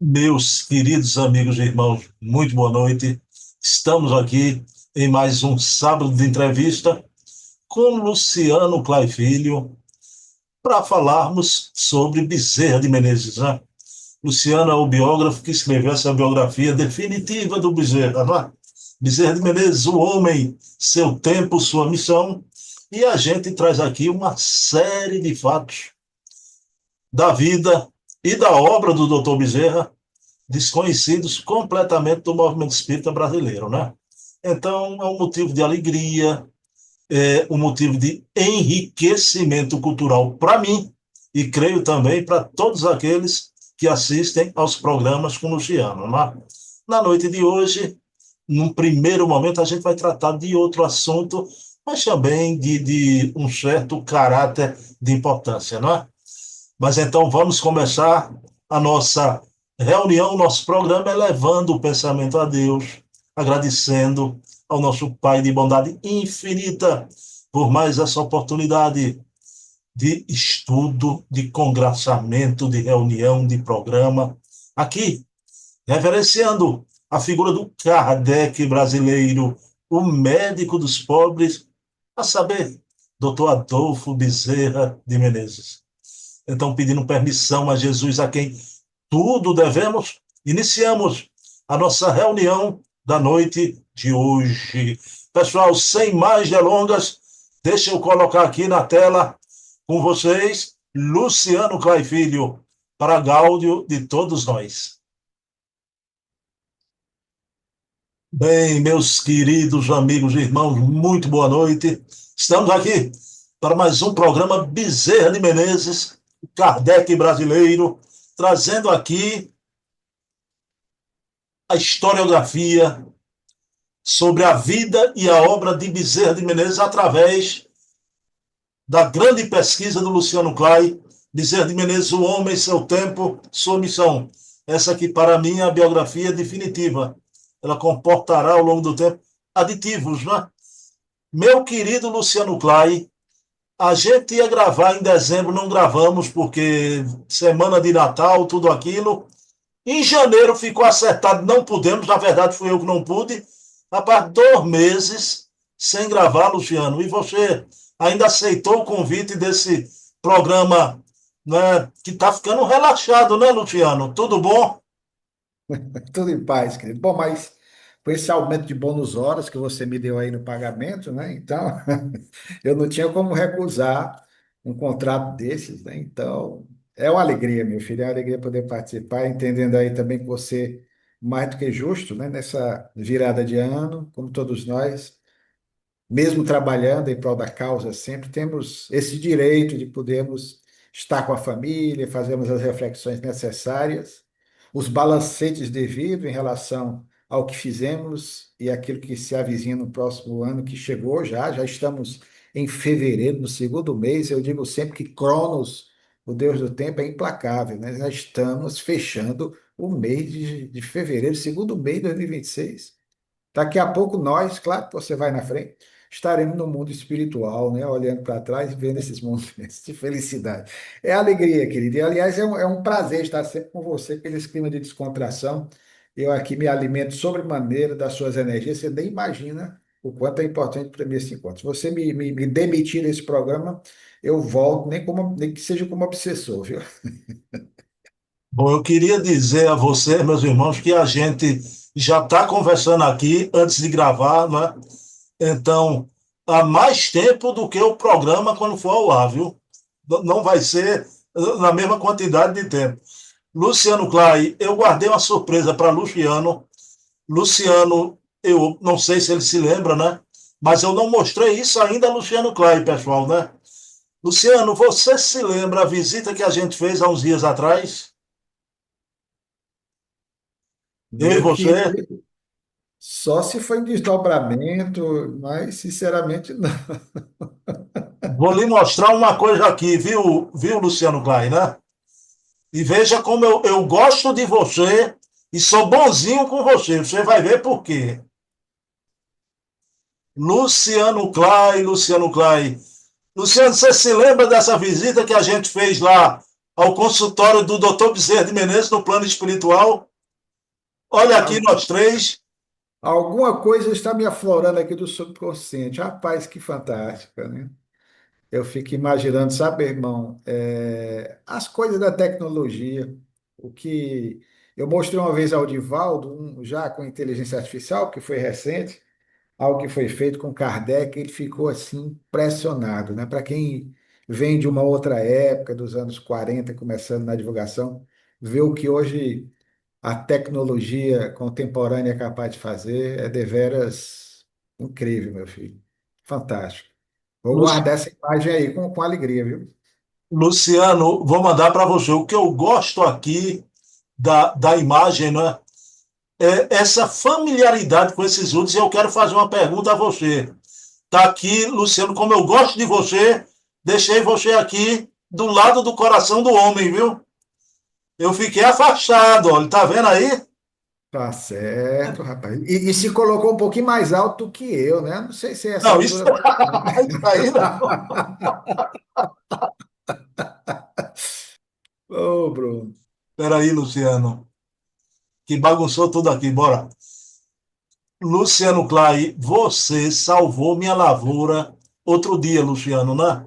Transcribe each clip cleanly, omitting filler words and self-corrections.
Meus queridos amigos e irmãos, muito boa noite. Estamos aqui em mais um sábado de entrevista com Luciano Clay Filho para falarmos sobre Bezerra de Menezes, né? Luciano é o biógrafo que escreveu essa biografia definitiva do Bezerra, não é? Bezerra de Menezes, o homem, seu tempo, sua missão. E a gente traz aqui uma série de fatos da vida e da obra do Dr. Bezerra desconhecidos completamente do movimento espírita brasileiro, né? Então, é um motivo de alegria, é um motivo de enriquecimento cultural para mim e creio também para todos aqueles que assistem aos programas com o Luciano, né? Na noite de hoje, num primeiro momento, a gente vai tratar de outro assunto, mas também de um certo caráter de importância, não é? Mas então vamos começar a nossa reunião, nosso programa, elevando o pensamento a Deus, agradecendo ao nosso Pai de bondade infinita por mais essa oportunidade de estudo, de congraçamento, de reunião, de programa, aqui, reverenciando a figura do Kardec brasileiro, o médico dos pobres, a saber, Dr. Adolfo Bezerra de Menezes. Então, pedindo permissão a Jesus, a quem tudo devemos, iniciamos a nossa reunião da noite de hoje. Pessoal, sem mais delongas, deixa eu colocar aqui na tela com vocês Luciano Clay Filho, para gáudio de todos nós. Bem, meus queridos amigos e irmãos, muito boa noite. Estamos aqui para mais um programa Bezerra de Menezes, Kardec brasileiro, trazendo aqui a historiografia sobre a vida e a obra de Bezerra de Menezes através da grande pesquisa do Luciano Clay, Bezerra de Menezes, o homem, seu tempo, sua missão. Essa aqui, para mim, é a biografia definitiva. Ela comportará, ao longo do tempo, aditivos, né? Meu querido Luciano Clay, a gente ia gravar em dezembro, não gravamos, porque semana de Natal, tudo aquilo. Em janeiro ficou acertado, não pudemos, na verdade fui eu que não pude. Rapaz, 2 meses sem gravar, Luciano. E você ainda aceitou o convite desse programa, né, que está ficando relaxado, né, Luciano? Tudo bom? Tudo em paz, querido. Bom, mas com esse aumento de bônus horas que você me deu aí no pagamento, né? Então, eu não tinha como recusar um contrato desses, né? Então, é uma alegria, meu filho, é uma alegria poder participar, entendendo aí também que você, mais do que justo, né? Nessa virada de ano, como todos nós, mesmo trabalhando em prol da causa, sempre temos esse direito de podermos estar com a família, fazermos as reflexões necessárias, os balancetes devidos em relação ao que fizemos e aquilo que se avizinha no próximo ano, que chegou já estamos em fevereiro, no segundo mês. Eu digo sempre que Cronos, o Deus do tempo, é implacável, né? Já estamos fechando o mês de fevereiro, segundo mês de 2026. Daqui a pouco nós, claro que você vai na frente, estaremos no mundo espiritual, né? Olhando para trás e vendo esses momentos de felicidade. É alegria, querido. E, aliás, é um prazer estar sempre com você, aquele clima de descontração. Eu aqui me alimento sobremaneira das suas energias. Você nem imagina o quanto é importante para mim esse encontro. Se você me demitir desse programa, eu volto, nem que seja como obsessor, viu? Bom, eu queria dizer a você, meus irmãos, que a gente já está conversando aqui antes de gravar, né? Então, há mais tempo do que o programa quando for ao ar, viu? Não vai ser na mesma quantidade de tempo. Luciano Clay, eu guardei uma surpresa para Luciano. Luciano, eu não sei se ele se lembra, né? Mas eu não mostrei isso ainda a Luciano Clay, pessoal, né? Luciano, você se lembra a visita que a gente fez há uns dias atrás? Eu e Meu você? querido, só se foi em desdobramento, mas sinceramente não. Vou lhe mostrar uma coisa aqui, viu, Luciano Clay, né? E veja como eu gosto de você e sou bonzinho com você. Você vai ver por quê. Luciano Clay, Luciano Clay. Luciano, você se lembra dessa visita que a gente fez lá ao consultório do Dr. Bezerra de Menezes no plano espiritual. Olha aqui Al- nós três. Alguma coisa está me aflorando aqui do subconsciente. Rapaz, que fantástica, né? Eu fico imaginando, sabe, irmão, as coisas da tecnologia. O que eu mostrei uma vez ao Divaldo, já com inteligência artificial, que foi recente, algo que foi feito com Kardec, ele ficou assim impressionado, né? Para quem vem de uma outra época, dos anos 40, começando na divulgação, ver o que hoje a tecnologia contemporânea é capaz de fazer é deveras incrível, meu filho. Fantástico. Vou guardar essa imagem aí com alegria, viu? Luciano, vou mandar para você. O que eu gosto aqui da imagem, né, é essa familiaridade com esses outros. E eu quero fazer uma pergunta a você. Tá aqui, Luciano, como eu gosto de você, deixei você aqui do lado do coração do homem, viu? Eu fiquei afastado, olha, tá vendo aí? Tá certo, rapaz. E se colocou um pouquinho mais alto que eu, né? Não sei se é essa Não, isso, altura tá bom. isso aí não. Ô, Bruno. Peraí, Luciano, que bagunçou tudo aqui, bora. Luciano Clay, você salvou minha lavoura outro dia, Luciano, né?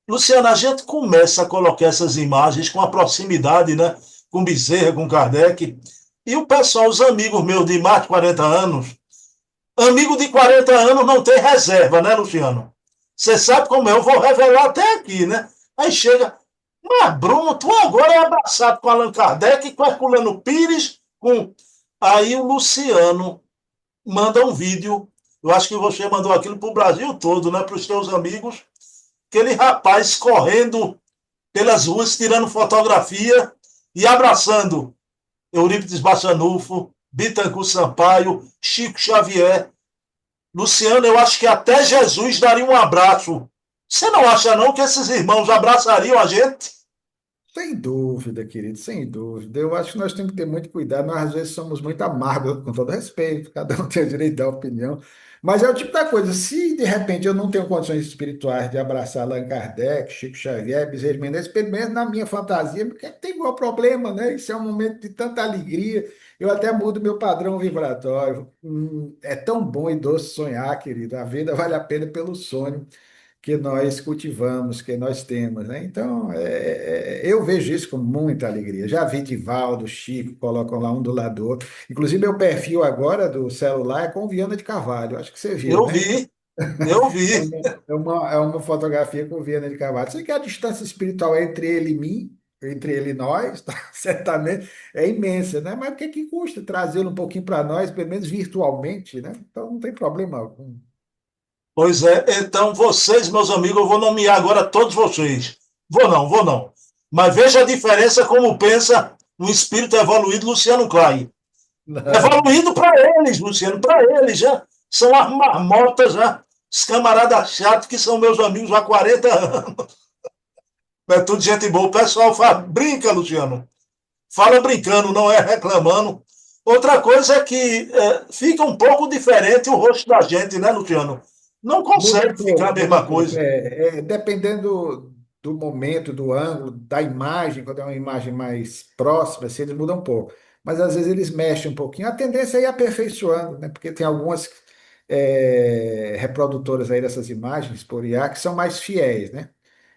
Luciano, a gente começa a colocar essas imagens com a proximidade, né? Com Bezerra, com Kardec. E o pessoal, os amigos meus de mais de 40 anos, amigo de 40 anos não tem reserva, né, Luciano? Você sabe como é, eu vou revelar até aqui, né? Aí chega, mas Bruno, tu agora é abraçado com Allan Kardec, com Herculano Pires, com. Aí o Luciano manda um vídeo, eu acho que você mandou aquilo para o Brasil todo, né? Para os seus amigos, aquele rapaz correndo pelas ruas, tirando fotografia e abraçando Eurípides Bassanufo, Bittencourt Sampaio, Chico Xavier. Luciano, eu acho que até Jesus daria um abraço. Você não acha não que esses irmãos abraçariam a gente? Sem dúvida, querido, sem dúvida. Eu acho que nós temos que ter muito cuidado. Nós, às vezes, somos muito amargos, com todo respeito, cada um tem o direito de dar opinião. Mas é o tipo da coisa, se de repente eu não tenho condições espirituais de abraçar Allan Kardec, Chico Xavier, Bezerra de Menezes, pelo menos na minha fantasia, porque não tem igual problema, né? Isso é um momento de tanta alegria. Eu até mudo meu padrão vibratório. É tão bom e doce sonhar, querido. A vida vale a pena pelo sonho que nós cultivamos, que nós temos, né? Então, eu vejo isso com muita alegria. Já vi Divaldo, Chico, colocam lá um do lado do outro. Inclusive, meu perfil agora do celular é com Viana de Carvalho. Acho que você viu, Eu né? Então, vi, eu é vi. uma, é uma fotografia com Viana de Carvalho. Sei que a distância espiritual entre ele e mim, entre ele e nós, tá? Certamente é imensa, né? Mas o que que custa trazê-lo um pouquinho para nós, pelo menos virtualmente, né? Então, não tem problema algum. Pois é, então vocês, meus amigos, eu vou nomear agora todos vocês. Vou não, vou não. Mas veja a diferença como pensa um espírito evoluído Luciano Klein. Evoluído para eles, Luciano, para eles, já. São as marmotas, já. Os camaradas chatos que são meus amigos há 40 anos. É tudo gente boa. O pessoal fala, brinca, Luciano. Fala brincando, não é reclamando. Outra coisa é que fica um pouco diferente o rosto da gente, né, Luciano? Não Muda um consegue ficar a pouco, muda um mesma pouco. coisa. Dependendo do momento, do ângulo, da imagem, quando é uma imagem mais próxima, assim, eles mudam um pouco. Mas às vezes eles mexem um pouquinho. A tendência é ir aperfeiçoando, né? Porque tem algumas reprodutoras aí dessas imagens por IA que são mais fiéis, né?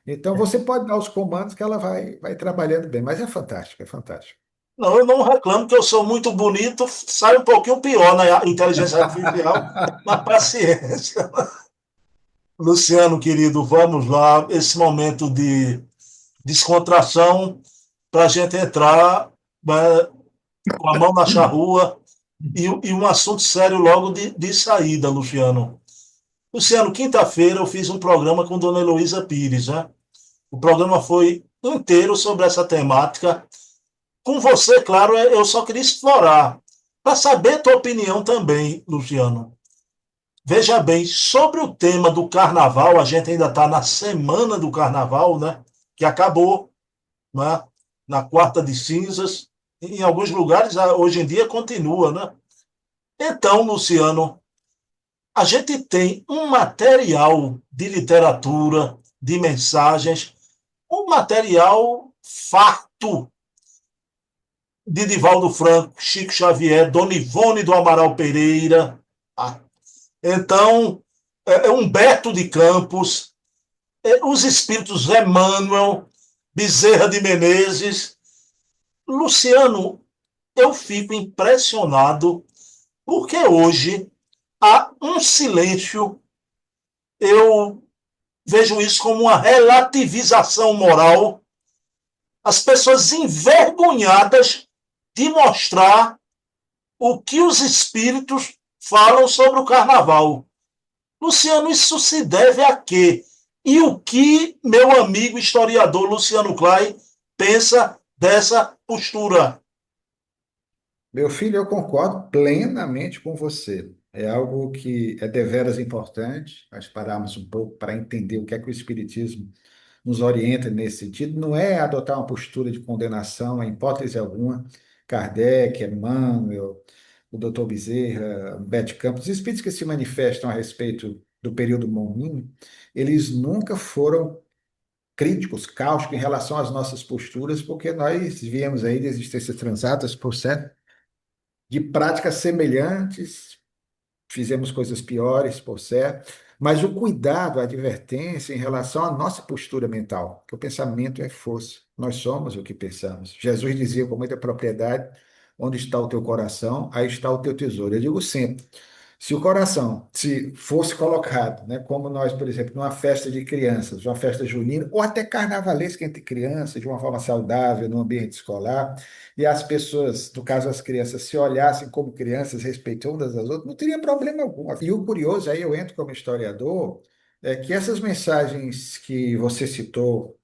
Então você pode dar os comandos que ela vai trabalhando bem. Mas é fantástico, é fantástico. Não, eu não reclamo que eu sou muito bonito, sai um pouquinho pior na inteligência artificial, na paciência. Luciano, querido, vamos lá. Esse momento de descontração para a gente entrar, né, com a mão na charrua e um assunto sério logo de saída, Luciano. Luciano, quinta-feira eu fiz um programa com Dona Heloísa Pires, né? O programa foi inteiro sobre essa temática. Com você, claro, eu só queria explorar, para saber a tua opinião também, Luciano. Veja bem, sobre o tema do carnaval, a gente ainda está na semana do carnaval, né? Que acabou, né? Na quarta de cinzas. Em alguns lugares, hoje em dia, continua, né? Então, Luciano, a gente tem um material de literatura, de mensagens, um material. farto de Divaldo Franco, Chico Xavier, Dona Ivone do Amaral Pereira, tá? Então, Humberto de Campos, os espíritos Emmanuel, Bezerra de Menezes. Luciano, eu fico impressionado porque hoje há um silêncio, eu vejo isso como uma relativização moral, as pessoas envergonhadas de mostrar o que os espíritos falam sobre o carnaval. Luciano, isso se deve a quê? E o que meu amigo historiador Luciano Klein pensa dessa postura? Meu filho, eu concordo plenamente com você. É algo que é deveras importante, nós pararmos um pouco para entender o que é que o Espiritismo nos orienta nesse sentido. Não é adotar uma postura de condenação, em hipótese alguma. Kardec, Emmanuel, o Dr. Bezerra, Humberto de Campos, os espíritos que se manifestam a respeito do período moninho, eles nunca foram críticos, cáusticos em relação às nossas posturas, porque nós viemos aí de existências transatas, por certo, de práticas semelhantes, fizemos coisas piores, por certo, mas o cuidado, a advertência em relação à nossa postura mental, que o pensamento é força, nós somos o que pensamos. Jesus dizia com muita propriedade: onde está o teu coração, aí está o teu tesouro. Eu digo sempre, se o coração se fosse colocado, né, como nós, por exemplo, numa festa de crianças, uma festa junina, ou até carnavalesca entre crianças, de uma forma saudável, no ambiente escolar, e as pessoas, no caso as crianças, se olhassem como crianças, respeitando umas às outras, não teria problema algum. E o curioso, aí eu entro como historiador, é que essas mensagens que você citou,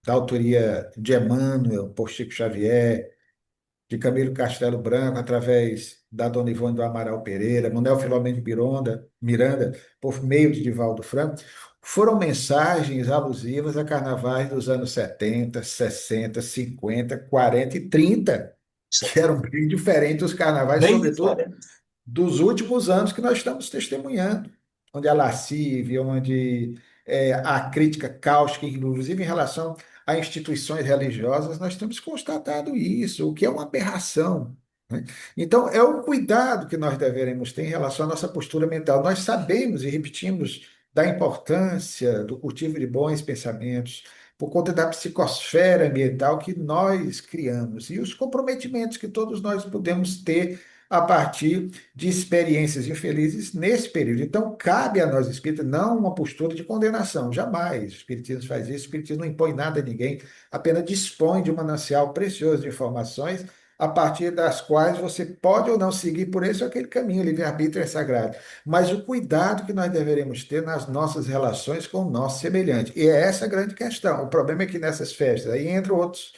da autoria de Emmanuel, por Chico Xavier, de Camilo Castelo Branco, através da Dona Ivone do Amaral Pereira, Manuel Filomeno de Miranda, por meio de Divaldo Franco, foram mensagens alusivas a carnavais dos anos 70, 60, 50, 40 e 30, que eram bem diferentes dos carnavais, Bem sobretudo diferente. dos últimos anos que nós estamos testemunhando, onde a lascívia, onde a crítica cáustica, inclusive em relação a instituições religiosas, nós temos constatado isso, o que é uma aberração, né? Então, é o cuidado que nós deveremos ter em relação à nossa postura mental. Nós sabemos e repetimos da importância do cultivo de bons pensamentos, por conta da psicosfera ambiental que nós criamos e os comprometimentos que todos nós podemos ter a partir de experiências infelizes nesse período. Então, cabe a nós espíritas não uma postura de condenação, jamais. O Espiritismo faz isso, o Espiritismo não impõe nada a ninguém, apenas dispõe de um manancial precioso de informações a partir das quais você pode ou não seguir por esse ou aquele caminho, o livre-arbítrio é sagrado. Mas o cuidado que nós deveremos ter nas nossas relações com o nosso semelhante. E é essa a grande questão. O problema é que nessas festas, aí entram outros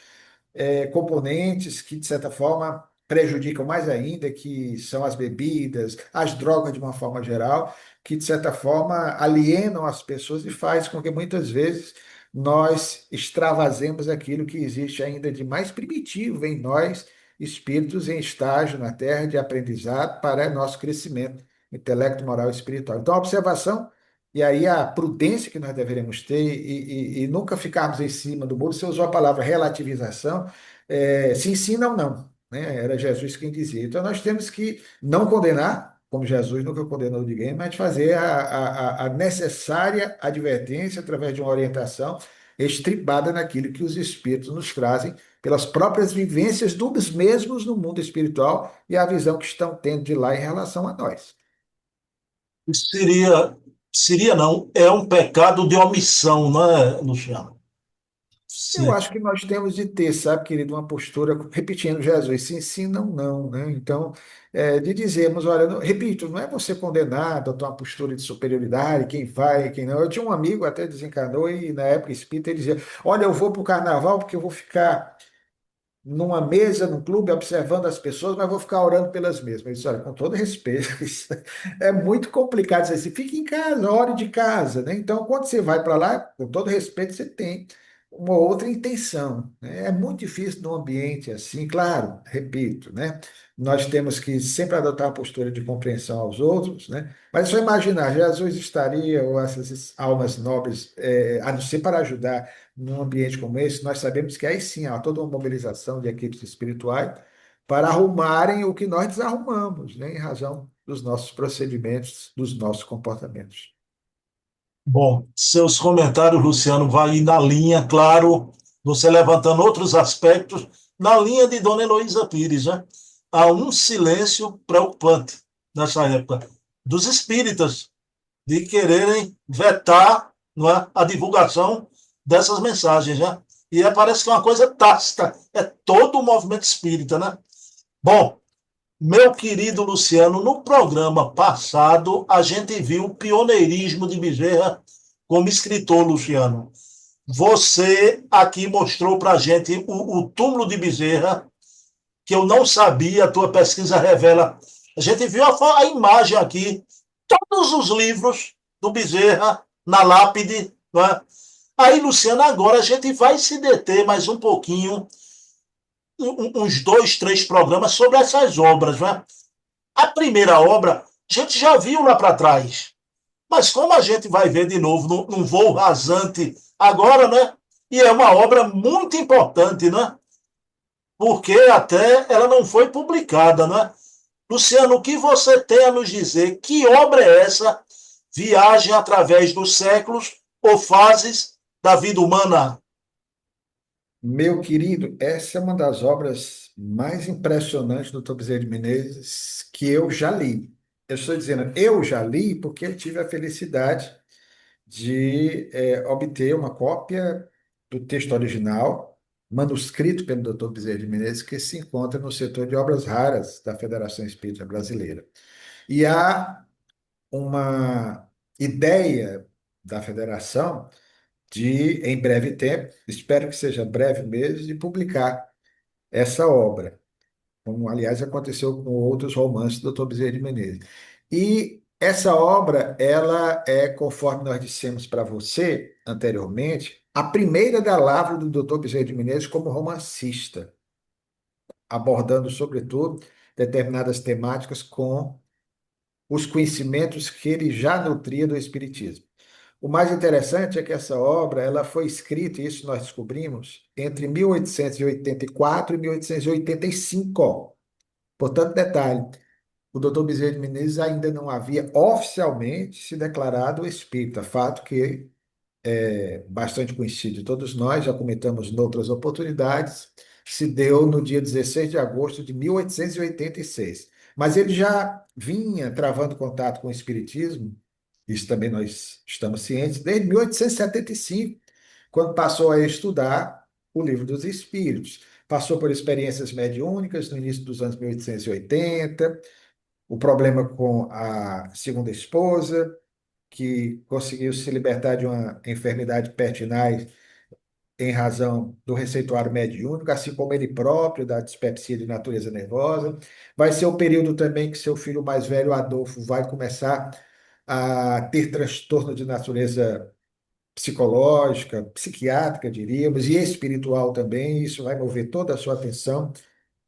componentes que, de certa forma, prejudicam mais ainda, que são as bebidas, as drogas de uma forma geral, que, de certa forma, alienam as pessoas e faz com que, muitas vezes, nós extravasemos aquilo que existe ainda de mais primitivo em nós, espíritos em estágio na Terra de aprendizado para nosso crescimento intelecto, moral e espiritual. Então, a observação e aí a prudência que nós deveremos ter e nunca ficarmos em cima do muro. Você usou a palavra relativização, se ensina ou não, né? Era Jesus quem dizia. Então nós temos que não condenar, como Jesus nunca condenou ninguém, mas fazer a necessária advertência através de uma orientação estripada naquilo que os espíritos nos trazem pelas próprias vivências dos mesmos no mundo espiritual e a visão que estão tendo de lá em relação a nós. Seria não, é um pecado de omissão, não é, Luciano? Eu Sim. acho que nós temos de ter, sabe, querido, uma postura, repetindo Jesus, se ensinam não, né? Então, de dizermos, olha, repito, não é você condenado a ter uma postura de superioridade, quem vai, quem não. Eu tinha um amigo, até desencarnou, e na época espírita ele dizia, olha, eu vou para o carnaval porque eu vou ficar numa mesa, num clube, observando as pessoas, mas vou ficar orando pelas mesmas. Eu disse, olha, com todo respeito, isso é muito complicado dizer assim, fique em casa, ore de casa, né? Então, quando você vai para lá, com todo respeito, você tem uma outra intenção, né? É muito difícil num ambiente assim, claro, repito, né? Nós temos que sempre adotar uma postura de compreensão aos outros, né? Mas é só imaginar, Jesus estaria, ou essas almas nobres, a não ser para ajudar num ambiente como esse, nós sabemos que aí sim há toda uma mobilização de equipes espirituais para arrumarem o que nós desarrumamos, né? Em razão dos nossos procedimentos, dos nossos comportamentos. Bom, seus comentários, Luciano, vai ir na linha, claro, você levantando outros aspectos, na linha de Dona Heloísa Pires, né? Há um silêncio preocupante nessa época dos espíritas de quererem vetar, não é, a divulgação dessas mensagens, né? E parece que é uma coisa tácita, é todo o movimento espírita, né? Bom, meu querido Luciano, no programa passado a gente viu o pioneirismo de Bezerra como escritor, Luciano. Você aqui mostrou para a gente o túmulo de Bezerra, que eu não sabia, a tua pesquisa revela. A gente viu a imagem aqui, todos os livros do Bezerra na lápide. Não é? Aí, Luciano, agora a gente vai se deter mais um pouquinho, uns dois, três programas sobre essas obras. Não é? A primeira obra, a gente já viu lá para trás. Mas como a gente vai ver de novo num voo rasante agora, né? E é uma obra muito importante, né? Porque até ela não foi publicada, né? Luciano, o que você tem a nos dizer? Que obra é essa? Viagem através dos séculos ou fases da vida humana? Meu querido, essa é uma das obras mais impressionantes do Bezerra de Menezes que eu já li. Eu estou dizendo, eu já li porque eu tive a felicidade de obter uma cópia do texto original, manuscrito pelo Dr. Bezerra de Menezes, que se encontra no setor de obras raras da Federação Espírita Brasileira. E há uma ideia da federação de, em breve tempo, espero que seja breve mesmo, de publicar essa obra, como aliás aconteceu com outros romances do Dr. Bezerra de Menezes. E essa obra, ela é, conforme nós dissemos para você anteriormente, a primeira da lavra do Dr. Bezerra de Menezes como romancista, abordando, sobretudo, determinadas temáticas com os conhecimentos que ele já nutria do Espiritismo. O mais interessante é que essa obra ela foi escrita, e isso nós descobrimos, entre 1884 e 1885. Portanto, detalhe, o doutor Bezerra de Menezes ainda não havia oficialmente se declarado espírita, fato que é bastante conhecido de todos nós, já comentamos em outras oportunidades, se deu no dia 16 de agosto de 1886. Mas ele já vinha travando contato com o espiritismo, isso também nós estamos cientes, desde 1875, quando passou a estudar o Livro dos Espíritos. Passou por experiências mediúnicas no início dos anos 1880, o problema com a segunda esposa, que conseguiu se libertar de uma enfermidade pertinaz em razão do receituário mediúnico, assim como ele próprio, da dispepsia de natureza nervosa. Vai ser o período também que seu filho mais velho, Adolfo, vai começar a ter transtorno de natureza psicológica, psiquiátrica, diríamos, e espiritual também. Isso vai mover toda a sua atenção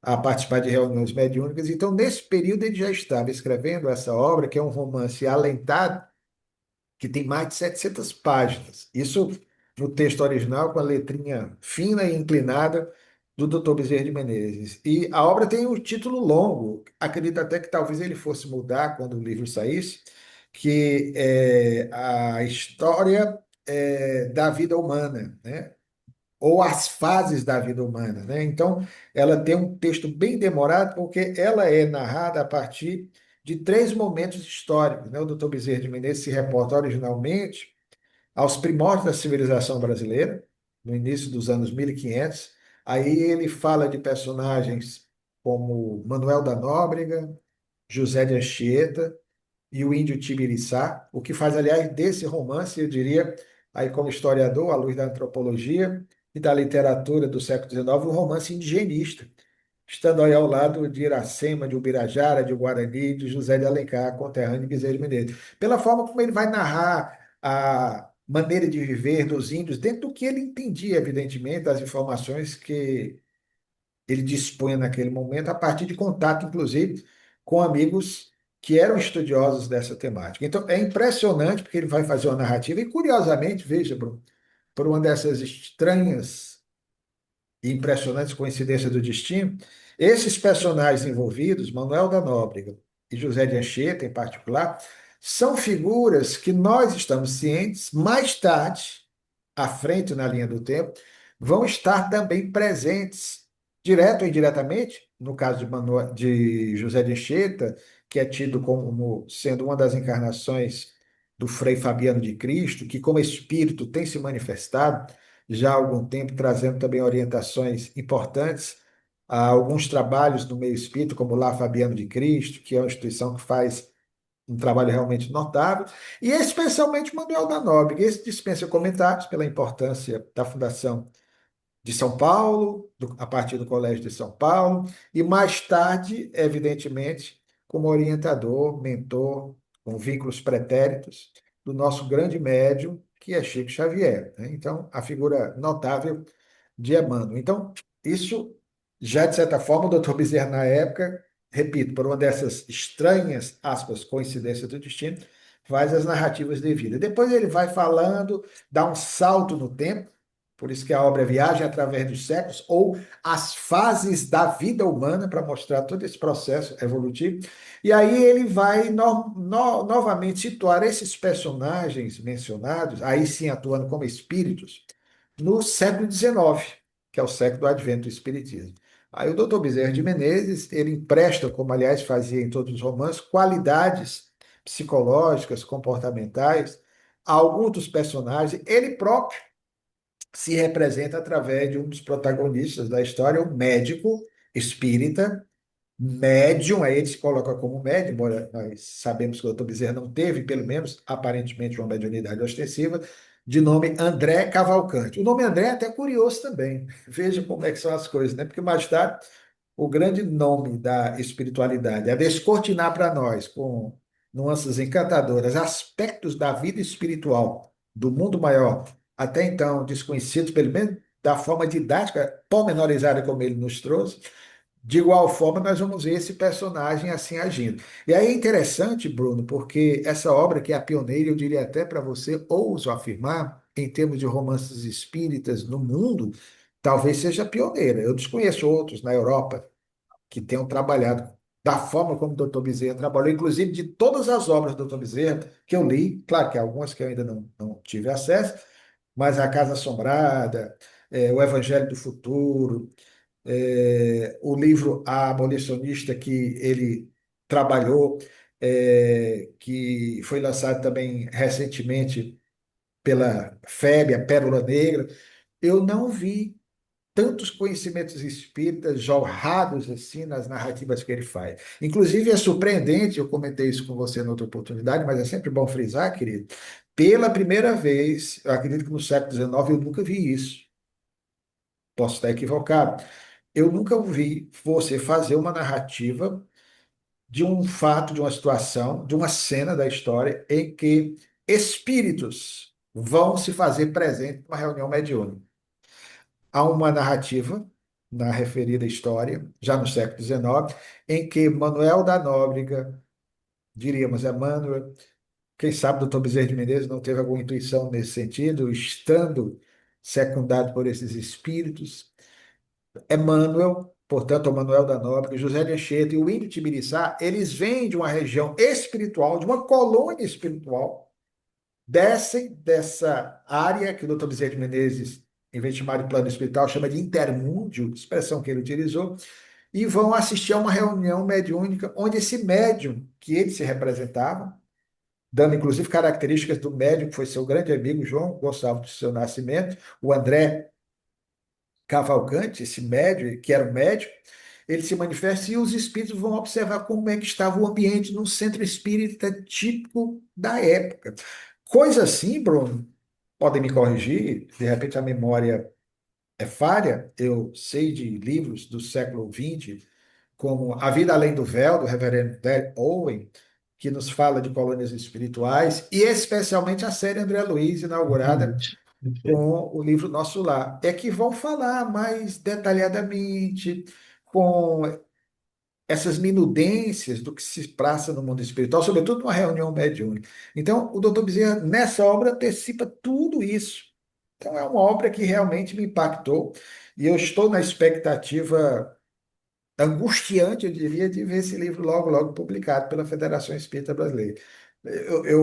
a participar de reuniões mediúnicas. Então, nesse período, ele já estava escrevendo essa obra, que é um romance alentado, que tem mais de 700 páginas. Isso no texto original, com a letrinha fina e inclinada do Dr. Bezerra de Menezes. E a obra tem um título longo, acredito até que talvez ele fosse mudar quando o livro saísse, que é a história da vida humana, né? Ou as fases da vida humana, né? Então, ela tem um texto bem demorado, porque ela é narrada a partir de três momentos históricos, né? O doutor Bezerra de Menezes se reporta originalmente aos primórdios da civilização brasileira, no início dos anos 1500. Aí ele fala de personagens como Manuel da Nóbrega, José de Anchieta, e o Índio Tibiriçá, o que faz, aliás, desse romance, eu diria, aí como historiador, à luz da antropologia e da literatura do século XIX, um romance indigenista, estando aí ao lado de Iracema, de Ubirajara, de Guarani, de José de Alencar, conterrâneo de Bezerra de Menezes. Pela forma como ele vai narrar maneira de viver dos índios, dentro do que ele entendia, evidentemente, das informações que ele dispunha naquele momento, a partir de contato, inclusive, com amigos que eram estudiosos dessa temática. Então, é impressionante, porque ele vai fazer uma narrativa, e curiosamente, veja, Bruno, por uma dessas estranhas e impressionantes coincidências do destino, esses personagens envolvidos, Manuel da Nóbrega e José de Anchieta, em particular, são figuras que nós estamos cientes, mais tarde, à frente na linha do tempo, vão estar também presentes, direto ou indiretamente, no caso de José de Anchieta, que é tido como sendo uma das encarnações do Frei Fabiano de Cristo, que como espírito tem se manifestado já há algum tempo, trazendo também orientações importantes a alguns trabalhos no meio espírita, como o Lar Fabiano de Cristo, que é uma instituição que faz um trabalho realmente notável, e especialmente Manuel da Nóbrega. Esse dispensa comentários pela importância da Fundação de São Paulo, a partir do Colégio de São Paulo, e mais tarde, evidentemente, como orientador, mentor, com vínculos pretéritos, do nosso grande médium, que é Chico Xavier, né? Então, a figura notável de Emmanuel. Então, isso já, de certa forma, o doutor Bezerra, na época, repito, por uma dessas estranhas, aspas, coincidências do destino, faz as narrativas de vida. Depois ele vai falando, dá um salto no tempo, por isso que a obra é Viagem através dos séculos, ou as fases da vida humana, para mostrar todo esse processo evolutivo. E aí ele vai novamente situar esses personagens mencionados, aí sim atuando como espíritos, no século XIX, que é o século do advento do Espiritismo. Aí o doutor Bezerra de Menezes, ele empresta, como aliás fazia em todos os romances, qualidades psicológicas, comportamentais, a alguns dos personagens. Ele próprio se representa através de um dos protagonistas da história, o médico espírita, médium, aí ele se coloca como médium, embora nós sabemos que o doutor Bezerra não teve, pelo menos, aparentemente, uma mediunidade ostensiva, de nome André Cavalcante. O nome André é até curioso também. Veja como é que são as coisas, né? Porque mais tarde o grande nome da espiritualidade, a descortinar para nós, com nuances encantadoras, aspectos da vida espiritual do mundo maior, até então desconhecidos, pelo menos da forma didática, pormenorizada como ele nos trouxe. De igual forma, nós vamos ver esse personagem assim agindo. E aí é interessante, Bruno, porque essa obra, que é a pioneira, eu diria até para você, ouso afirmar, em termos de romances espíritas no mundo, talvez seja a pioneira. Eu desconheço outros na Europa que tenham trabalhado da forma como o Dr. Bezerra trabalhou, inclusive de todas as obras do Dr. Bezerra que eu li, claro que algumas que eu ainda não tive acesso, mas A Casa Assombrada, O Evangelho do Futuro, o livro A Abolicionista, que ele trabalhou, que foi lançado também recentemente pela FEB, a Pérola Negra. Eu não vi tantos conhecimentos espíritas jorrados assim nas narrativas que ele faz. Inclusive é surpreendente, eu comentei isso com você em outra oportunidade, mas é sempre bom frisar, querido, pela primeira vez, eu acredito que no século XIX eu nunca vi isso. Posso estar equivocado. Eu nunca ouvi você fazer uma narrativa de um fato, de uma situação, de uma cena da história em que espíritos vão se fazer presente numa reunião mediúnica. Há uma narrativa na referida história, já no século XIX, em que Manuel da Nóbrega, diríamos Emmanuel, quem sabe o doutor Bezerra de Menezes não teve alguma intuição nesse sentido, estando secundado por esses espíritos, Emmanuel, portanto, o Manuel da Nóbrega, José de Anchieta e o Índio Tibiriçá, eles vêm de uma região espiritual, de uma colônia espiritual, descem dessa área que o doutor Bezerra de Menezes, em vez de chamar de plano espiritual, chama de intermúndio, expressão que ele utilizou, e vão assistir a uma reunião mediúnica onde esse médium que eles se representavam, dando inclusive características do médium que foi seu grande amigo João Gonçalves do seu Nascimento, o André Cavalcante, esse médium, que era um médium, ele se manifesta e os espíritos vão observar como é que estava o ambiente num centro espírita típico da época. Coisa assim, Bruno, podem me corrigir, de repente a memória é falha, eu sei de livros do século XX, como A Vida Além do Véu, do reverendo Derek Owen, que nos fala de colônias espirituais, e especialmente a série André Luiz, inaugurada Perfeito. com o livro Nosso Lar, é que vão falar mais detalhadamente, com essas minudências do que se passa no mundo espiritual, sobretudo numa reunião mediúnica. Então, o Dr. Bezerra, nessa obra, antecipa tudo isso. Então, é uma obra que realmente me impactou, e eu estou na expectativa angustiante, eu diria, de ver esse livro logo, logo publicado pela Federação Espírita Brasileira.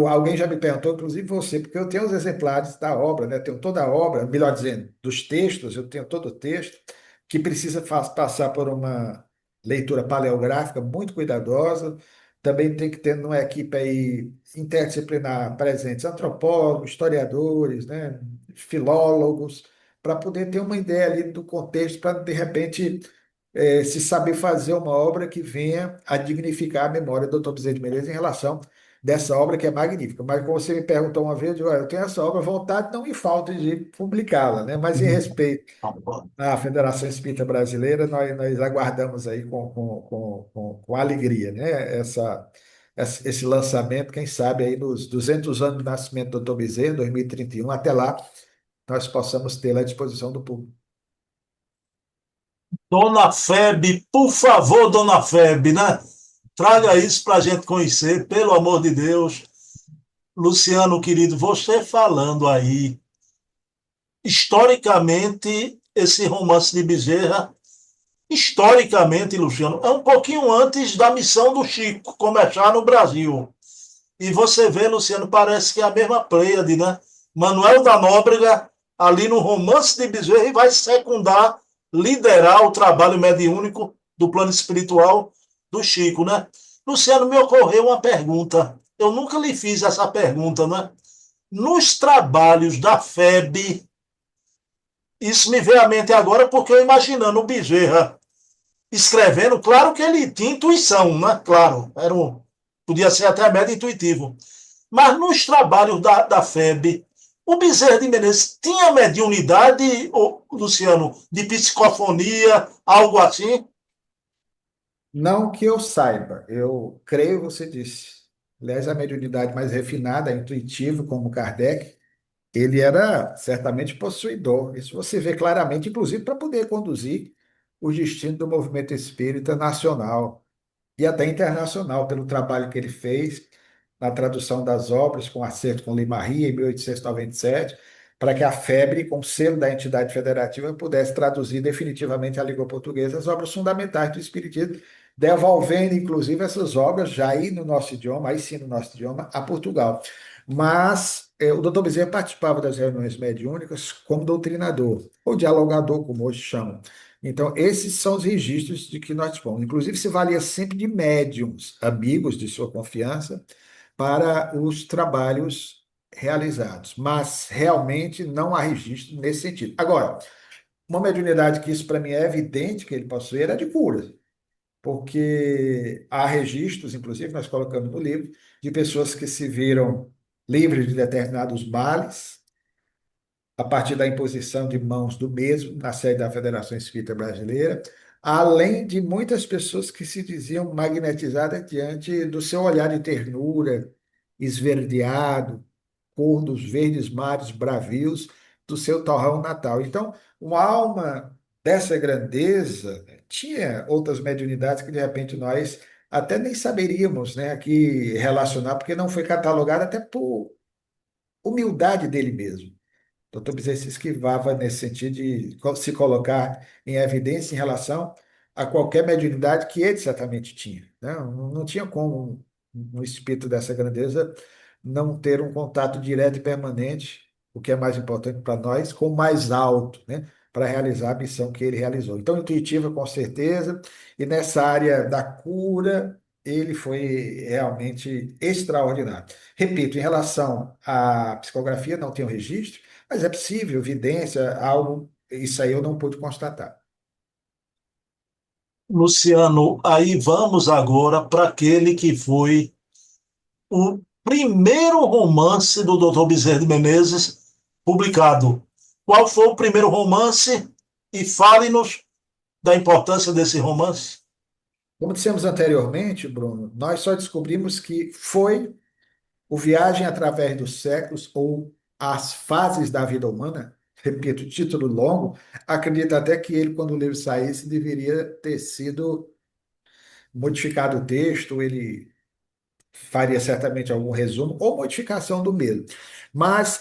Alguém já me perguntou, inclusive você, porque eu tenho os exemplares da obra, né? Eu tenho toda a obra, melhor dizendo, dos textos, eu tenho todo o texto, que precisa passar por uma leitura paleográfica muito cuidadosa. Também tem que ter numa equipe aí interdisciplinar presentes antropólogos, historiadores, né? Filólogos, para poder ter uma ideia ali do contexto, para de repente se saber fazer uma obra que venha a dignificar a memória do Dr. Bezerra de Menezes em relação dessa obra que é magnífica. Mas como você me perguntou uma vez, eu, digo, "Olha, eu tenho essa obra, vontade não me falta de publicá-la, né? Mas em respeito à Federação Espírita Brasileira, nós aguardamos aí com alegria, né? Esse lançamento, quem sabe aí nos 200 anos do nascimento do Dr. Bezerra, 2031, até lá, nós possamos tê-la à disposição do público. Dona Febe, por favor, Dona Febe, né? Traga isso para a gente conhecer, pelo amor de Deus. Luciano, querido, você falando aí, historicamente, esse romance de Bezerra, historicamente, Luciano, é um pouquinho antes da missão do Chico começar no Brasil. E você vê, Luciano, parece que é a mesma pleiade, né? Manuel da Nóbrega, ali no romance de Bezerra, e vai secundar, liderar o trabalho mediúnico do plano espiritual do Chico, né? Luciano, me ocorreu uma pergunta. Eu nunca lhe fiz essa pergunta, né? Nos trabalhos da FEB, isso me veio à mente agora porque eu imaginando o Bezerra escrevendo, claro que ele tinha intuição, né? Claro, podia ser até médio intuitivo. Mas nos trabalhos da FEB, o Bezerra de Menezes tinha mediunidade, Luciano, de psicofonia, algo assim? Não que eu saiba, eu creio, você disse. Aliás, a mediunidade mais refinada, intuitiva, como Kardec, ele era certamente possuidor. Isso você vê claramente, inclusive para poder conduzir o destino do movimento espírita nacional e até internacional, pelo trabalho que ele fez na tradução das obras, com acerto com Limarri, em 1897, para que a FEBRE, com selo da entidade federativa, pudesse traduzir definitivamente à língua portuguesa as obras fundamentais do Espiritismo, devolvendo, inclusive, essas obras, já aí no nosso idioma, aí sim no nosso idioma, a Portugal. Mas o doutor Bezerra participava das reuniões mediúnicas como doutrinador, ou dialogador, como hoje chamam. Então, esses são os registros de que nós dispomos. Inclusive, se valia sempre de médiums, amigos de sua confiança, para os trabalhos realizados. Mas realmente não há registro nesse sentido. Agora, uma mediunidade que isso para mim é evidente que ele possuía era de cura, porque há registros, inclusive nós colocamos no livro, de pessoas que se viram livres de determinados males a partir da imposição de mãos do mesmo na sede da Federação Espírita Brasileira, além de muitas pessoas que se diziam magnetizadas diante do seu olhar de ternura, esverdeado, cor dos verdes mares bravios do seu torrão natal. Então, uma alma dessa grandeza tinha outras mediunidades que de repente nós até nem saberíamos, né, aqui relacionar, porque não foi catalogado até por humildade dele mesmo. Doutor Bezerra se esquivava nesse sentido de se colocar em evidência em relação a qualquer mediunidade que ele certamente tinha, né? Não tinha como um espírito dessa grandeza não ter um contato direto e permanente, o que é mais importante para nós, com o mais alto, né? Para realizar a missão que ele realizou. Então, intuitiva, com certeza, e nessa área da cura, ele foi realmente extraordinário. Repito, em relação à psicografia, não tenho registro, mas é possível, evidência, algo, isso aí eu não pude constatar. Luciano, aí vamos agora para aquele que foi o primeiro romance do Dr. Bezerra de Menezes publicado. Qual foi o primeiro romance? E fale-nos da importância desse romance. Como dissemos anteriormente, Bruno, nós só descobrimos que foi o Viagem através dos séculos ou as fases da vida humana, repito, título longo, acredito até que ele, quando o livro saísse, deveria ter sido modificado o texto, ele faria certamente algum resumo ou modificação do mesmo. Mas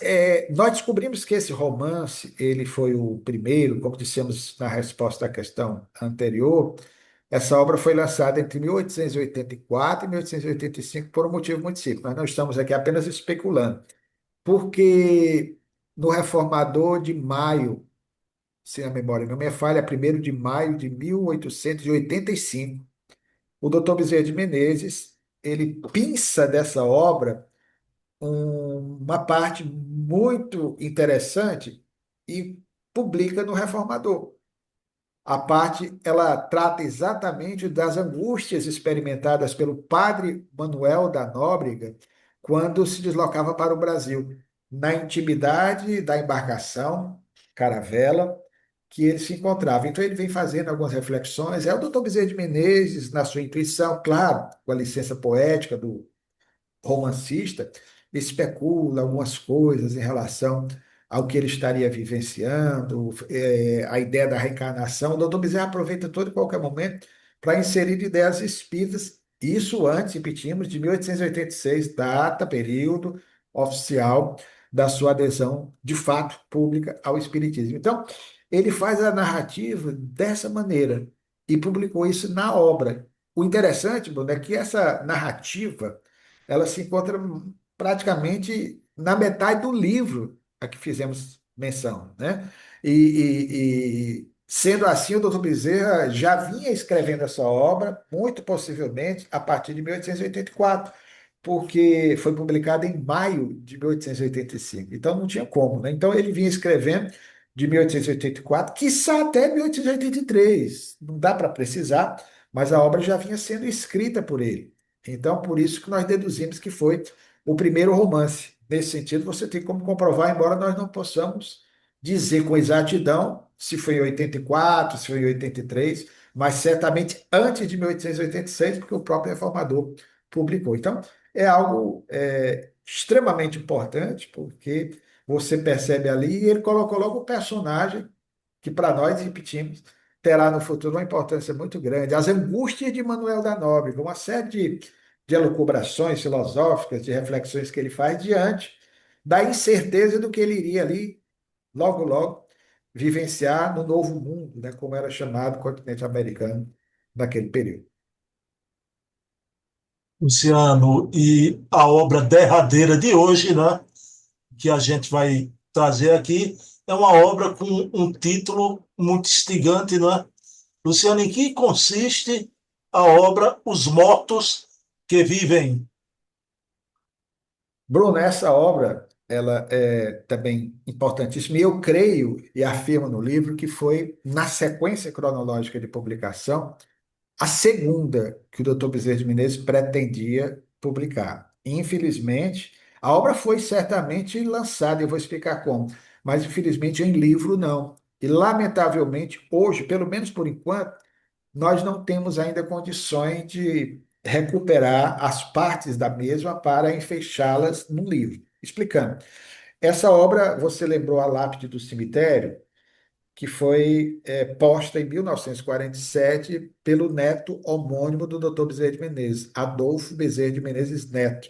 nós descobrimos que esse romance, ele foi o primeiro, como dissemos na resposta à questão anterior, essa obra foi lançada entre 1884 e 1885 por um motivo muito simples. Nós não estamos aqui apenas especulando, porque no Reformador de maio, se a memória não me falha, 1º de maio de 1885, o Dr. Bezerra de Menezes, ele pinça dessa obra uma parte muito interessante e publica no Reformador. A parte, ela trata exatamente das angústias experimentadas pelo padre Manuel da Nóbrega quando se deslocava para o Brasil, na intimidade da embarcação, caravela, que ele se encontrava. Então, ele vem fazendo algumas reflexões. É o doutor Bezerra de Menezes, na sua intuição, claro, com a licença poética do romancista, especula algumas coisas em relação ao que ele estaria vivenciando, a ideia da reencarnação. O doutor Bezerra aproveita todo e qualquer momento para inserir ideias espíritas, isso antes, repetimos, de 1886, data, período oficial da sua adesão, de fato, pública ao espiritismo. Então, ele faz a narrativa dessa maneira e publicou isso na obra. O interessante, Bruno, é que essa narrativa ela se encontra praticamente na metade do livro a que fizemos menção, né? Sendo assim, o Dr. Bezerra já vinha escrevendo essa obra, muito possivelmente a partir de 1884, porque foi publicada em maio de 1885. Então não tinha como, né? Então ele vinha escrevendo de 1884, quiçá até 1883. Não dá para precisar, mas a obra já vinha sendo escrita por ele. Então, por isso que nós deduzimos que foi o primeiro romance. Nesse sentido, você tem como comprovar, embora nós não possamos dizer com exatidão se foi em 84, se foi em 83, mas certamente antes de 1886, porque o próprio reformador publicou. Então, é algo extremamente importante, porque você percebe ali, e ele colocou logo o personagem que para nós, repetimos, terá no futuro uma importância muito grande. As angústias de Manuel da Nóbrega, uma série de elucubrações filosóficas, de reflexões que ele faz diante da incerteza do que ele iria ali, logo, logo, vivenciar no novo mundo, né, como era chamado o continente americano naquele período. Luciano, e a obra derradeira de hoje, né, que a gente vai trazer aqui, é uma obra com um título muito instigante, né? Luciano, em que consiste a obra Os Mortos que Vivem? Bruno, essa obra, ela é também importantíssima, e eu creio e afirmo no livro que foi, na sequência cronológica de publicação, a segunda que o Dr. Bezerra de Menezes pretendia publicar. Infelizmente, a obra foi certamente lançada, eu vou explicar como, mas infelizmente em livro não. E lamentavelmente, hoje, pelo menos por enquanto, nós não temos ainda condições de recuperar as partes da mesma para enfeixá-las no livro. Explicando. Essa obra, você lembrou a Lápide do Cemitério? Que foi posta em 1947 pelo neto homônimo do Dr. Bezerra de Menezes, Adolfo Bezerra de Menezes Neto,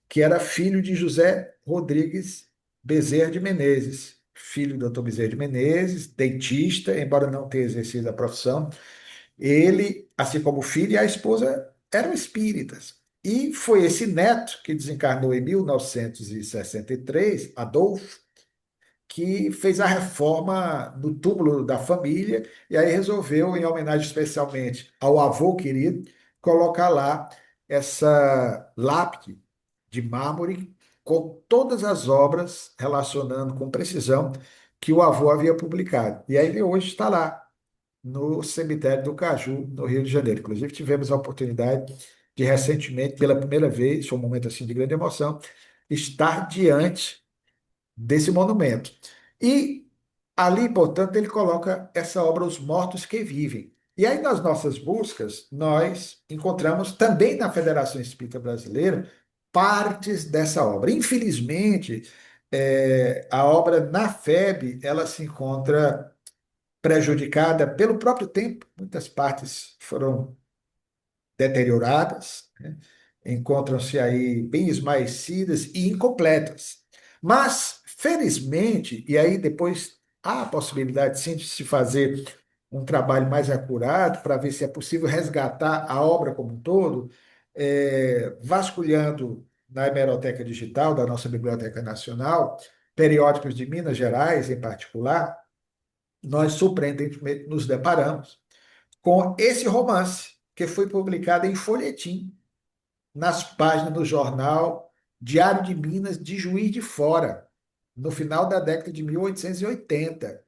que era filho de José Rodrigues Bezerra de Menezes, filho do Dr. Bezerra de Menezes, dentista, embora não tenha exercido a profissão. Ele, assim como o filho e a esposa, eram espíritas. E foi esse neto que desencarnou em 1963, Adolfo, que fez a reforma do túmulo da família e aí resolveu, em homenagem especialmente ao avô querido, colocar lá essa lápide de mármore com todas as obras relacionando com precisão que o avô havia publicado. E aí ele hoje está lá, no cemitério do Caju, no Rio de Janeiro. Inclusive, tivemos a oportunidade de, recentemente, pela primeira vez, foi um momento assim de grande emoção, estar diante desse monumento. E ali, portanto, ele coloca essa obra Os Mortos que Vivem. E aí, nas nossas buscas, nós encontramos também na Federação Espírita Brasileira partes dessa obra. Infelizmente, a obra na FEB, ela se encontra prejudicada pelo próprio tempo. Muitas partes foram deterioradas, né? Encontram-se aí bem esmaecidas e incompletas. Mas, felizmente, e aí depois há a possibilidade sim de se fazer um trabalho mais acurado para ver se é possível resgatar a obra como um todo, vasculhando na hemeroteca digital da nossa Biblioteca Nacional, periódicos de Minas Gerais em particular, nós surpreendentemente nos deparamos com esse romance, que foi publicado em folhetim nas páginas do jornal Diário de Minas de Juiz de Fora, no final da década de 1880.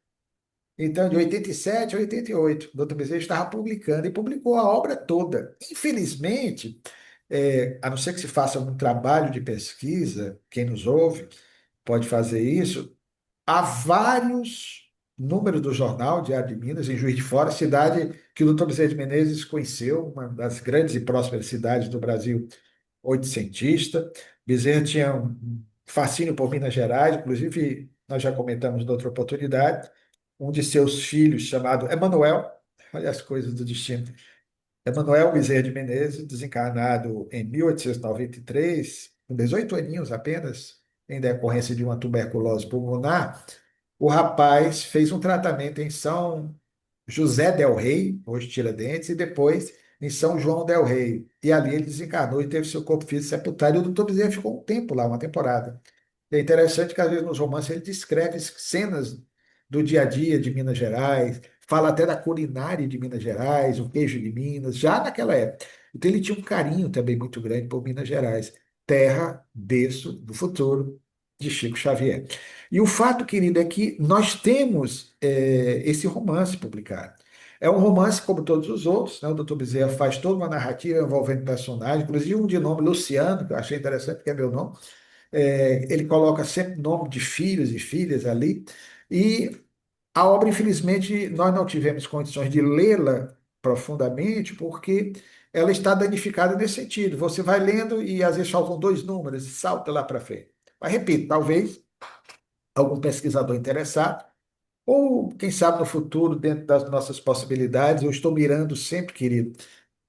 Então, de 87 a 88, o Dr. Bezerra estava publicando e publicou a obra toda. Infelizmente, a não ser que se faça um trabalho de pesquisa, quem nos ouve pode fazer isso, há vários números do jornal Diário de Minas, em Juiz de Fora, cidade que o doutor Bezerra de Menezes conheceu, uma das grandes e prósperas cidades do Brasil oitocentista. Bezerra tinha um fascínio por Minas Gerais, inclusive nós já comentamos em outra oportunidade, um de seus filhos, chamado Emanuel, olha as coisas do destino, Emanuel Bezerra de Menezes, desencarnado em 1893, com 18 aninhos apenas, em decorrência de uma tuberculose pulmonar, o rapaz fez um tratamento em São José del Rei, hoje Tiradentes, e depois em São João del Rei. E ali ele desencarnou e teve seu corpo físico sepultado. E o doutor Bezerra ficou um tempo lá, uma temporada. É interessante que, às vezes, nos romances ele descreve cenas do dia a dia de Minas Gerais, fala até da culinária de Minas Gerais, o queijo de Minas, já naquela época. Então ele tinha um carinho também muito grande por Minas Gerais, terra, berço do futuro de Chico Xavier. E o fato, querido, é que nós temos esse romance publicado. É um romance como todos os outros, né? O Dr. Bezerra faz toda uma narrativa envolvendo personagens, inclusive um de nome Luciano, que eu achei interessante, que é meu nome. Ele coloca sempre nome de filhos e filhas ali. E a obra, infelizmente, nós não tivemos condições de lê-la profundamente, porque ela está danificada nesse sentido. Você vai lendo e às vezes faltam dois números e salta lá para frente. Mas repito, talvez algum pesquisador interessado, ou quem sabe no futuro, dentro das nossas possibilidades, eu estou mirando sempre, querido,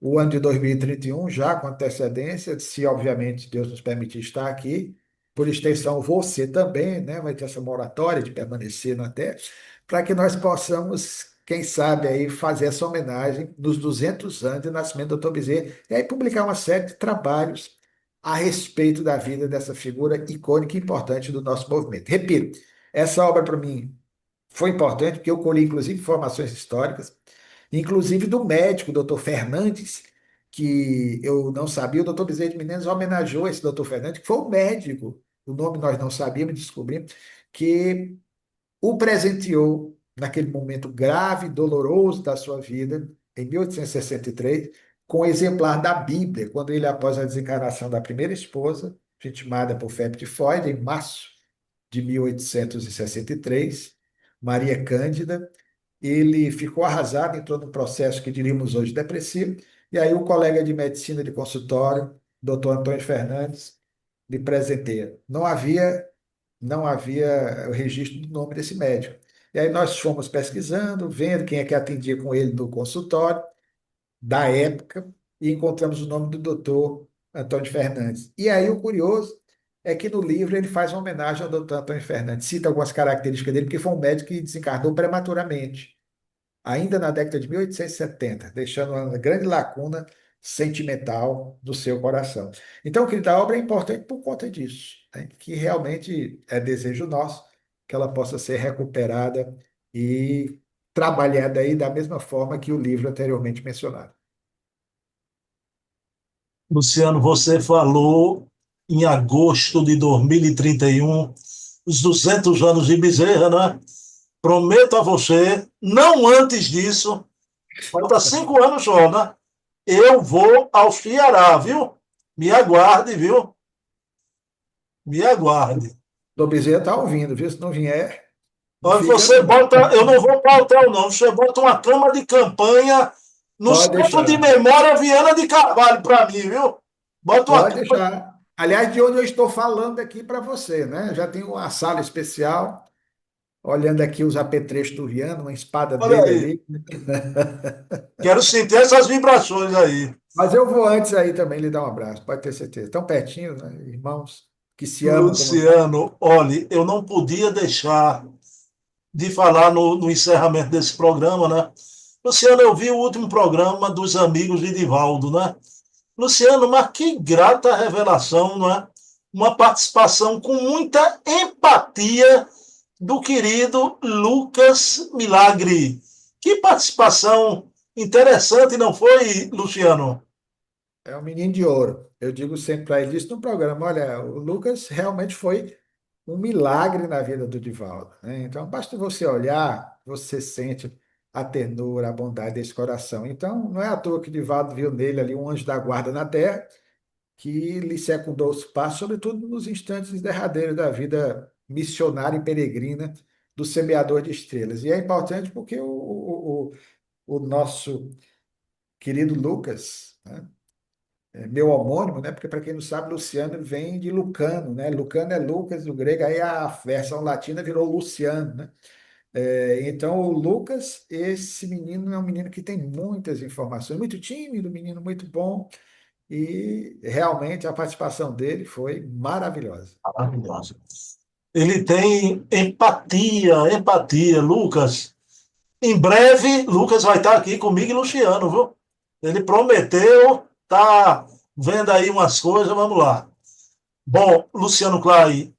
o ano de 2031, já com antecedência, se obviamente Deus nos permitir estar aqui, por extensão você também, né, vai ter essa moratória de permanecer na Terra, para que nós possamos, quem sabe, aí fazer essa homenagem nos 200 anos de nascimento do Dr. Bezerra, e aí publicar uma série de trabalhos a respeito da vida dessa figura icônica e importante do nosso movimento. Repito, essa obra para mim foi importante, porque eu colhi, inclusive, informações históricas, inclusive do médico, doutor Fernandes, que eu não sabia, o doutor Bezerra de Menezes homenageou esse doutor Fernandes, que foi um médico, o nome nós não sabíamos, descobrimos, que o presenteou naquele momento grave, doloroso da sua vida, em 1863, com um exemplar da Bíblia, quando ele, após a desencarnação da primeira esposa, vitimada por febre tifoide, em março de 1863, Maria Cândida, ele ficou arrasado, entrou num processo que diríamos hoje depressivo, e aí o colega de medicina de consultório, doutor Antônio Fernandes, lhe presenteia. Não havia o registro do nome desse médico. E aí nós fomos pesquisando, vendo quem é que atendia com ele no consultório, da época, e encontramos o nome do doutor Antônio Fernandes. E aí o curioso é que no livro ele faz uma homenagem ao doutor Antônio Fernandes, cita algumas características dele, porque foi um médico que desencarnou prematuramente, ainda na década de 1870, deixando uma grande lacuna sentimental do seu coração. Então, querida, a obra é importante por conta disso, né? Que realmente é desejo nosso que ela possa ser recuperada e trabalhada aí da mesma forma que o livro anteriormente mencionado. Luciano, você falou em agosto de 2031, os 200 anos de Bezerra, né? Prometo a você, não antes disso, falta 5 anos só, né? Eu vou ao Ceará, viu? Me aguarde, viu? Me aguarde. Dom Bezerra está ouvindo, viu? Se não vier, não Olha, fica você não. bota, eu não vou para o hotel, não. Você bota uma cama de campanha No Pode centro de deixar. memória, Viana de Carvalho para mim, viu? Bota uma Pode capa. deixar. Aliás, de onde eu estou falando aqui para você, né? Já tenho uma sala especial, olhando aqui os apetrechos do Viana, uma espada Olha dele aí. ali. Quero sentir essas vibrações aí. Mas eu vou antes aí também lhe dar um abraço, pode ter certeza. Tão pertinho, né? Irmãos que se amam como nós. Luciano, olhe, eu não podia deixar de falar no encerramento desse programa, né? Luciano, eu vi o último programa dos amigos de Divaldo, né? Luciano, mas que grata revelação, não é? Uma participação com muita empatia do querido Lucas Milagre. Que participação interessante, não foi, Luciano? É um menino de ouro. Eu digo sempre para ele isso no programa. Olha, o Lucas realmente foi um milagre na vida do Divaldo, né? Então, basta você olhar, você sente a ternura, a bondade desse coração. Então, não é à toa que Divaldo viu nele ali um anjo da guarda na terra, que lhe secundou os passos, sobretudo nos instantes derradeiros da vida missionária e peregrina do semeador de estrelas. E é importante porque o nosso querido Lucas, né? Meu homônimo, né? Porque para quem não sabe, Luciano vem de Lucano, né? Lucano é Lucas do grego, aí a versão latina virou Luciano, né? Então, o Lucas, esse menino é um menino que tem muitas informações, muito tímido, menino muito bom, e realmente a participação dele foi maravilhosa. Maravilhoso. Ele tem empatia, empatia. Lucas, em breve, Lucas vai estar aqui comigo e Luciano, viu? Ele prometeu, tá vendo aí umas coisas, vamos lá. Bom, Luciano Clay,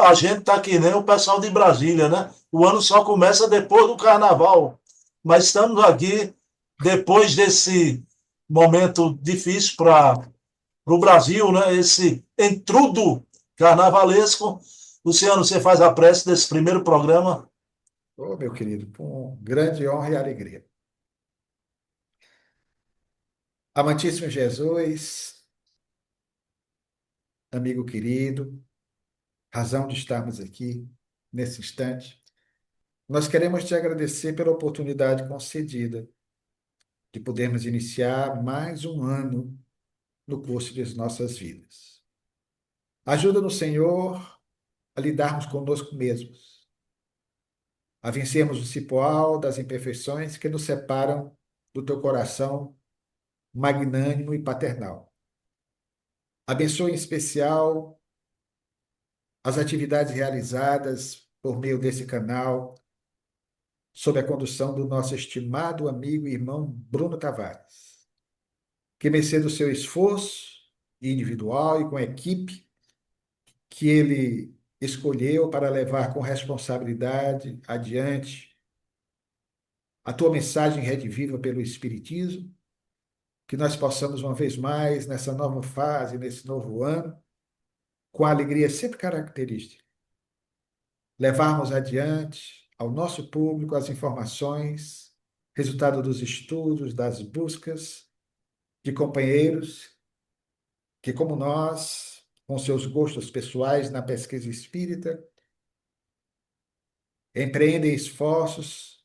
a gente tá que nem o pessoal de Brasília, né? O ano só começa depois do carnaval, mas estamos aqui depois desse momento difícil para o Brasil, né? Esse entrudo carnavalesco. Luciano, você faz a prece desse primeiro programa? Ô, meu querido, com grande honra e alegria. Amantíssimo Jesus, amigo querido, razão de estarmos aqui nesse instante, nós queremos te agradecer pela oportunidade concedida de podermos iniciar mais um ano no curso de nossas vidas. Ajuda-nos, Senhor, a lidarmos conosco mesmos, a vencermos o cipoal das imperfeições que nos separam do teu coração magnânimo e paternal. Abençoe em especial as atividades realizadas por meio desse canal, sob a condução do nosso estimado amigo e irmão Bruno Tavares, que, mercê do seu esforço individual e com a equipe que ele escolheu para levar com responsabilidade adiante a tua mensagem rediviva pelo Espiritismo, que nós possamos, uma vez mais, nessa nova fase, nesse novo ano, com a alegria sempre característica, levarmos adiante ao nosso público as informações, resultado dos estudos, das buscas de companheiros que, como nós, com seus gostos pessoais na pesquisa espírita, empreendem esforços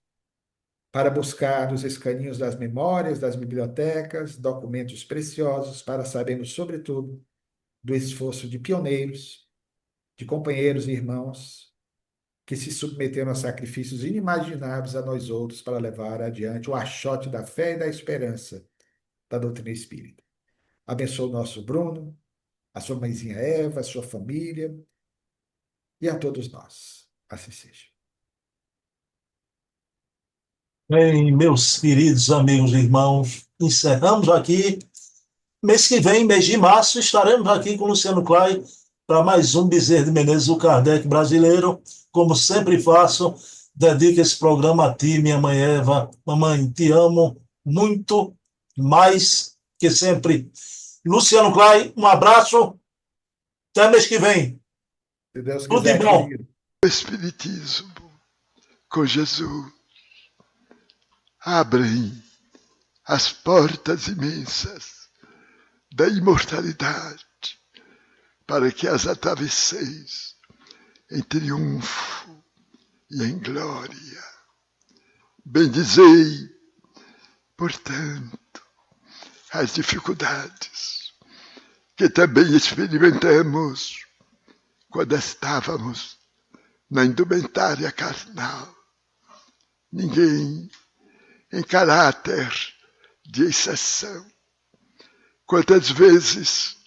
para buscar nos escaninhos das memórias, das bibliotecas, documentos preciosos para sabermos, sobretudo, do esforço de pioneiros, de companheiros e irmãos que se submeteram a sacrifícios inimagináveis a nós outros para levar adiante o achote da fé e da esperança da doutrina espírita. Abençoa o nosso Bruno, a sua mãezinha Eva, a sua família e a todos nós. Assim seja. Bem, meus queridos amigos e irmãos, encerramos aqui. Mês que vem, mês de março, estaremos aqui com o Luciano Clay para mais um Bezerra de Menezes, o Kardec brasileiro. Como sempre faço, dedico esse programa a ti, minha mãe Eva. Mamãe, te amo muito mais que sempre. Luciano Clay, um abraço. Até mês que vem. Se Deus Tudo de quiser, bom. querido. O Espiritismo com Jesus abrem as portas imensas da imortalidade para que as atravesseis em triunfo e em glória. Bendizei Portanto, as dificuldades que também experimentamos quando estávamos na indumentária carnal. Ninguém em caráter de exceção. Quantas vezes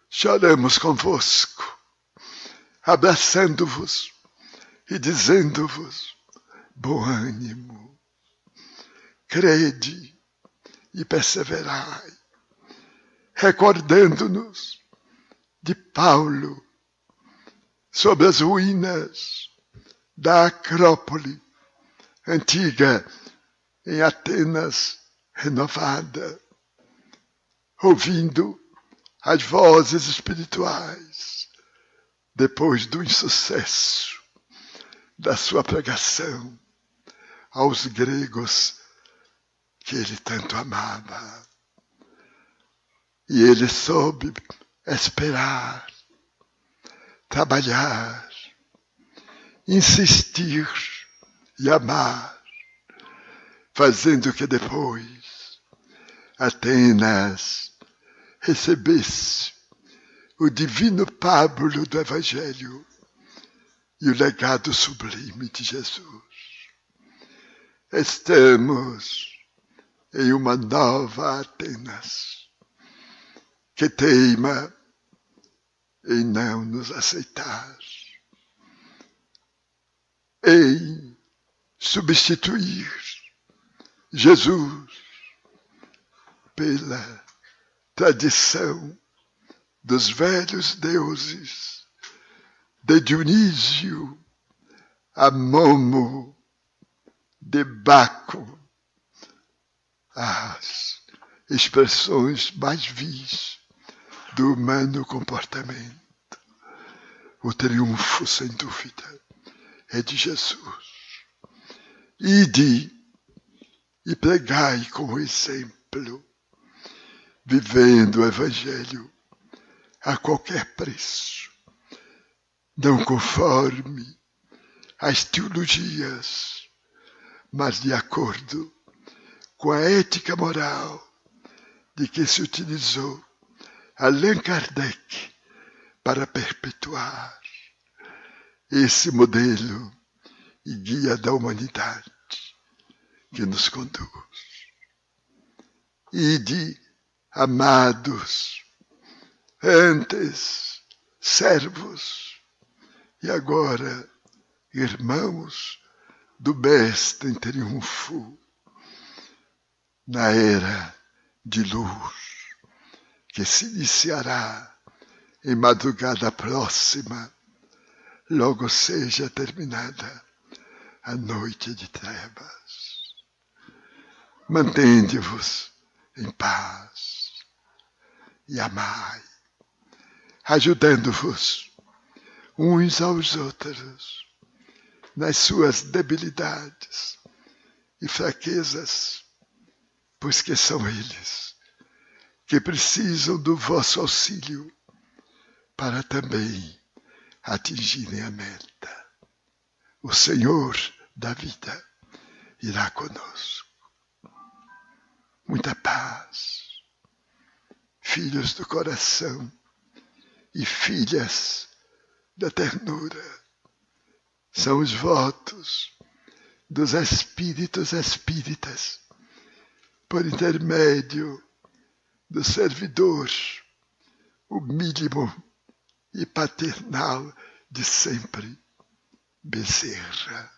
choramos convosco, abraçando-vos e dizendo-vos: bom ânimo, crede e perseverai, recordando-nos de Paulo sobre as ruínas da Acrópole antiga em Atenas renovada, ouvindo as vozes espirituais depois do insucesso da sua pregação aos gregos que ele tanto amava. E ele soube esperar, trabalhar, insistir e amar, fazendo que depois Atenas recebesse o divino pábulo do Evangelho e o legado sublime de Jesus. Estamos em uma nova Atenas que teima em não nos aceitar, em substituir Jesus pela tradição dos velhos deuses, de Dionísio a Momo, de Baco, as expressões mais vis do humano comportamento. O triunfo, sem dúvida, é de Jesus. Ide e pregai com o exemplo, vivendo o Evangelho a qualquer preço, não conforme as teologias, mas de acordo com a ética moral de que se utilizou Allan Kardec para perpetuar esse modelo e guia da humanidade que nos conduz. Ide, amados, antes servos e agora irmãos do Mestre em triunfo, na era de luz que se iniciará em madrugada próxima, logo seja terminada a noite de trevas. Mantende-vos em paz e amai, ajudando-vos uns aos outros nas suas debilidades e fraquezas, pois que são eles que precisam do vosso auxílio para também atingirem a meta. O Senhor da vida irá conosco. Muita paz, filhos do coração e filhas da ternura. São os votos dos espíritos espíritas, por intermédio do servidor, o mínimo e paternal de sempre, Bezerra.